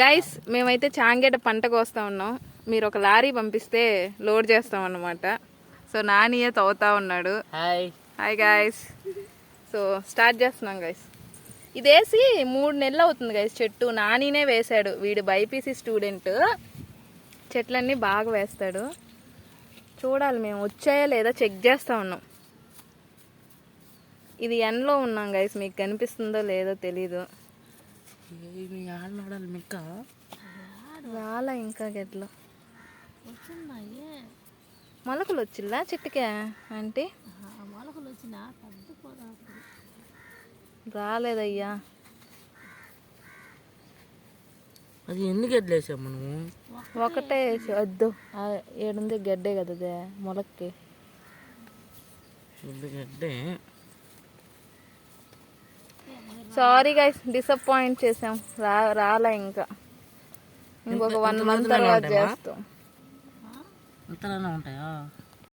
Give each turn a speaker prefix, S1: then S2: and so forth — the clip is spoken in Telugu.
S1: గైస్ మేమైతే చాంగేట పంట కోస్తా ఉన్నాం. మీరు ఒక లారీ పంపిస్తే లోడ్ చేస్తాం అన్నమాట. సో నానియే తవ్వుతా ఉన్నాడు. Hi guys. సో స్టార్ట్ చేస్తున్నాం గైస్. ఇది వేసి 3 నెలలు అవుతుంది గైస్. చెట్టు నానినే వేశాడు. వీడు బైపీసీ స్టూడెంట్, చెట్లన్నీ బాగా వేస్తాడు. చూడాలి మేము వచ్చాయా లేదా చెక్ చేస్తా ఉన్నాం. ఇది ఎండలో ఉన్నాం గైస్, మీకు కనిపిస్తుందో లేదో తెలీదు. రాలా ఇంకా గెడ్లో మొలకలు వచ్చిల్లా చెట్టుకే అంటే రాలేదయ్యా.
S2: అది ఎన్ని గడ్డలు వేసాం మనము?
S1: ఒకటే వేసి వద్దు. ఏడుంది గడ్డే కదా అదే మొలక్కి
S2: గడ్డే.
S1: సారీ గైస్, డిసప్పాయింట్ చేసాం. రాలా ఇంకా ఇంకొక 1 month తర్వాత చేస్తాం.
S2: అంతలానే ఉంటాయా?